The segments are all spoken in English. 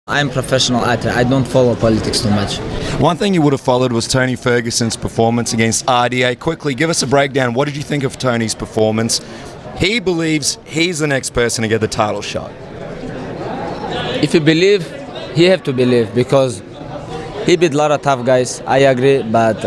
I'm a professional actor. I don't follow politics too much. One thing you would have followed was Tony Ferguson's performance against RDA. Quickly, give us a breakdown. What did you think of Tony's performance? He believes he's the next person to get the title shot. If you believe, he have to believe because he beat a lot of tough guys. I agree, but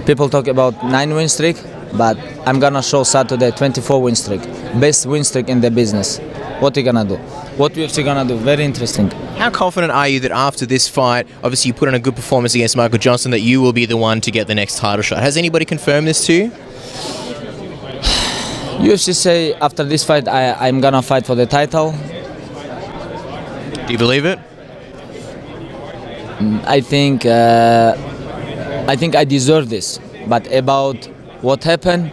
people talk about 9-win streak, but I'm gonna show Saturday 24-win streak, best win streak in the business. What you gonna do? What UFC gonna do? Very interesting. How confident are you that after this fight, obviously you put in a good performance against Michael Johnson, that you will be the one to get the next title shot? Has anybody confirmed this to you? UFC say after this fight I'm gonna fight for the title. Do you believe it? I think I deserve this. But about what happened,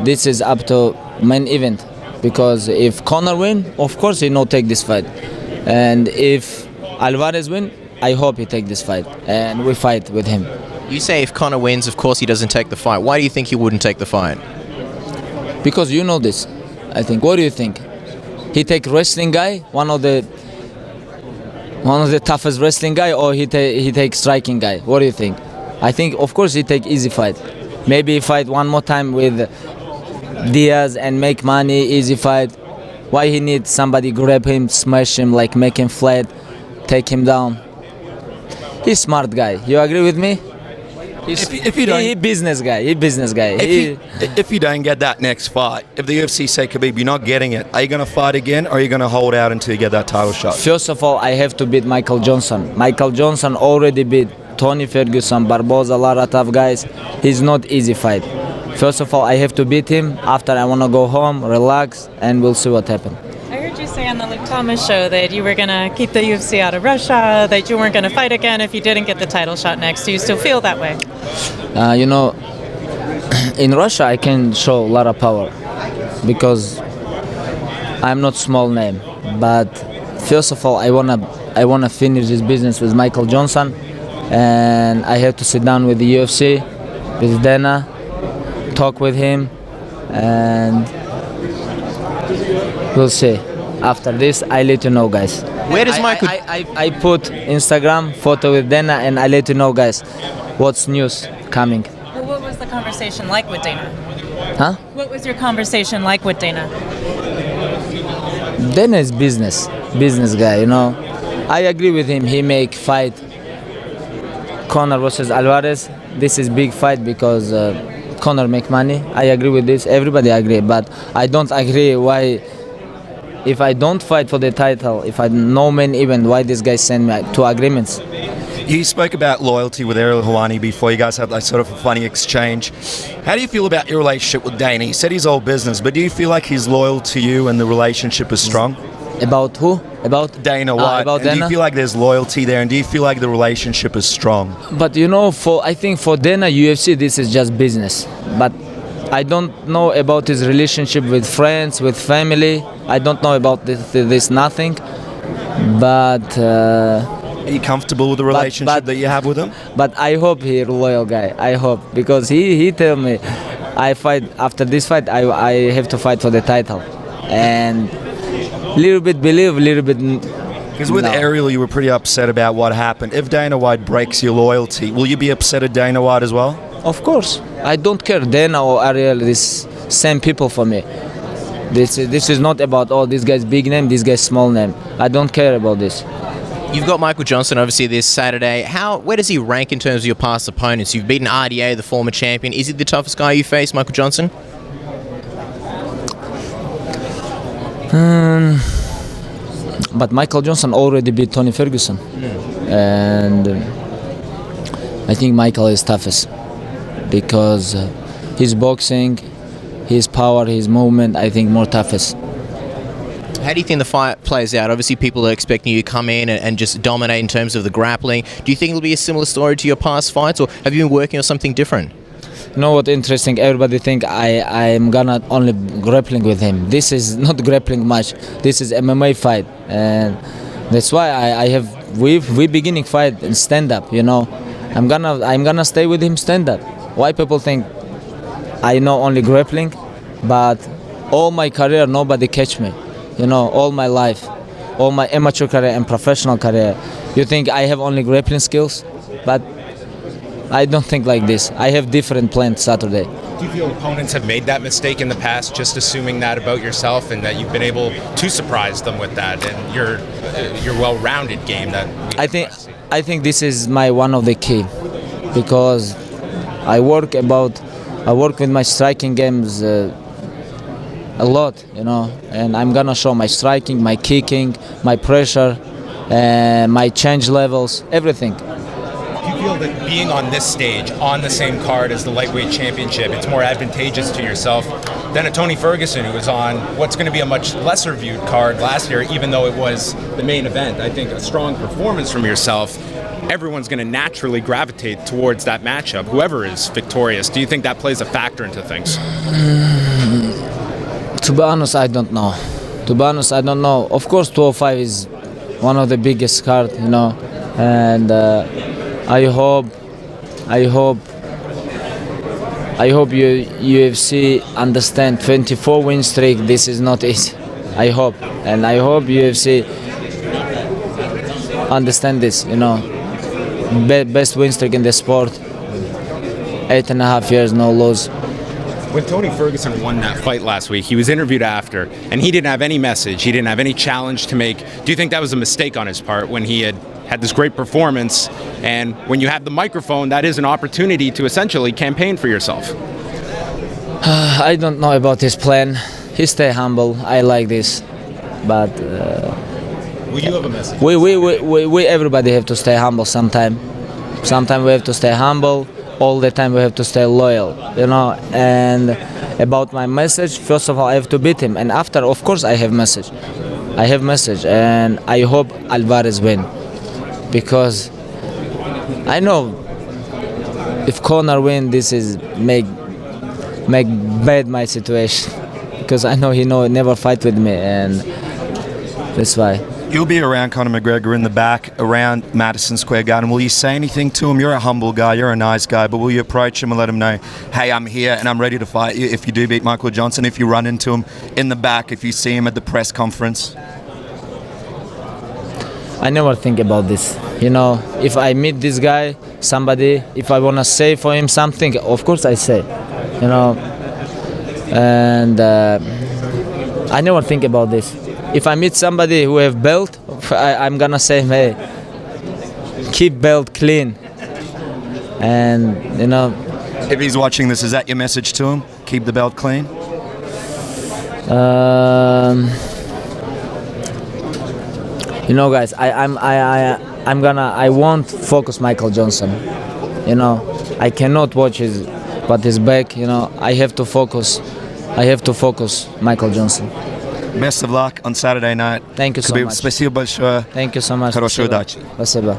this is up to main event. Because if Conor win, of course he no take this fight. And if Alvarez win, I hope he take this fight. And we fight with him. You say if Conor wins, of course he doesn't take the fight. Why do you think he wouldn't take the fight? Because you know this, I think. What do you think? He take wrestling guy, one of the toughest wrestling guy, or he take striking guy? What do you think? I think, of course, he take easy fight. Maybe he fight one more time with Diaz and make money, easy fight. Why he need somebody grab him, smash him, like make him flat, take him down? He's smart guy. You agree with me? If you don't, he business guy. If you don't get that next fight, if the UFC say, Khabib, you're not getting it, are you going to fight again, or are you going to hold out until you get that title shot? First of all, I have to beat Michael Johnson. Michael Johnson already beat Tony Ferguson, Barboza, a lot of tough guys. He's not easy fight. First of all, I have to beat him. After, I want to go home, relax, and we'll see what happens. I heard you say on the Luke Thomas show that you were going to keep the UFC out of Russia, that you weren't going to fight again if you didn't get the title shot next. Do you still feel that way? In Russia, I can show a lot of power because I'm not small name. But first of all, I wanna finish this business with Michael Johnson, and I have to sit down with the UFC, with Dana, talk with him, and we'll see. After this, I let you know, guys. Where does Michael? I put Instagram photo with Dana, and I let you know, guys, what's news coming. Well, what was the conversation like with Dana? Huh? What was your conversation like with Dana? Dana is business guy, I agree with him. He make fight Conor versus Alvarez. This is big fight because Conor make money. I agree with this. Everybody agree, but I don't agree why. If I don't fight for the title, if I no main event, why this guy send me two agreements? You spoke about loyalty with Ariel Helwani before. You guys had like sort of a funny exchange. How do you feel about your relationship with Dana? He said he's all business, but do you feel like he's loyal to you and the relationship is strong? About who? About Dana White. About and Dana? do you feel like there's loyalty there, and do you feel like the relationship is strong? But I think for Dana, UFC, this is just business. But I don't know about his relationship with friends, with family. I don't know about this nothing. But are you comfortable with the relationship that you have with him? But I hope he's a loyal guy. I hope, because he tell me, I fight after this fight. I have to fight for the title, and little bit believe, little bit. Because with Ariel, you were pretty upset about what happened. If Dana White breaks your loyalty, will you be upset at Dana White as well? Of course, I don't care. Dana or Ariel, this same people for me. This is not about this guy's big name, this guy's small name. I don't care about this. You've got Michael Johnson obviously this Saturday. Where does he rank in terms of your past opponents? You've beaten RDA, the former champion. Is he the toughest guy you face, Michael Johnson? But Michael Johnson already beat Tony Ferguson, and I think Michael is toughest because his boxing, his power, his movement, I think more toughest. How do you think the fight plays out? Obviously, people are expecting you to come in and just dominate in terms of the grappling. Do you think it'll be a similar story to your past fights, or have you been working on something different? You know what interesting? Everybody think I'm gonna only grappling with him. This is not grappling match. This is MMA fight, and that's why we beginning fight in stand up. I'm gonna stay with him stand up. Why people think I know only grappling, but all my career nobody catch me. All my life. all my amateur career and professional career. You think I have only grappling skills, but I don't think like this. I have different plans Saturday. Do you feel opponents have made that mistake in the past, just assuming that about yourself, and that you've been able to surprise them with that, and your well-rounded game that I think this is my one of the key, because I work with my striking games a lot, you know, and I'm gonna show my striking, my kicking, my pressure, my change levels, everything. Do you feel that being on this stage, on the same card as the lightweight championship, it's more advantageous to yourself than a Tony Ferguson who was on what's going to be a much lesser viewed card last year, even though it was the main event? I think a strong performance from yourself, everyone's going to naturally gravitate towards that matchup, whoever is victorious. Do you think that plays a factor into things? To be honest, I don't know. Of course, 205 is one of the biggest cards, you know, and I hope UFC understand 24 win streak. This is not easy. I hope UFC understand this. You know, best win streak in the sport. 8.5 years, no lose. When Tony Ferguson won that fight last week, he was interviewed after, and he didn't have any message. He didn't have any challenge to make. Do you think that was a mistake on his part when he had this great performance, and when you have the microphone, that is an opportunity to essentially campaign for yourself? I don't know about his plan. He stay humble. I like this, but Will you have a message? we everybody have to stay humble sometime. Sometimes we have to stay humble. All the time we have to stay loyal, you know. And about my message, first of all, I have to beat him, and after, of course, I have message, and I hope Alvarez win, because I know if Conor win, this is make bad my situation, because I know he never fight with me, and that's why. You'll be around Conor McGregor in the back, around Madison Square Garden. Will you say anything to him? You're a humble guy, you're a nice guy, but will you approach him and let him know, hey, I'm here and I'm ready to fight you if you do beat Michael Johnson, if you run into him in the back, if you see him at the press conference? I never think about this. You know, if I meet this guy, somebody, if I want to say for him something, of course I say, you know, and I never think about this. If I meet somebody who have belt, I'm gonna say, hey, keep belt clean. And you know, If he's watching this, is that your message to him? Keep the belt clean? you know, guys, I won't focus Michael Johnson. You know, I cannot watch his back. You know, I have to focus Michael Johnson. Best of luck on Saturday night. Thank you so Khabib, much. спасибо большое. Thank you so much. Хорошей удачи. Спасибо.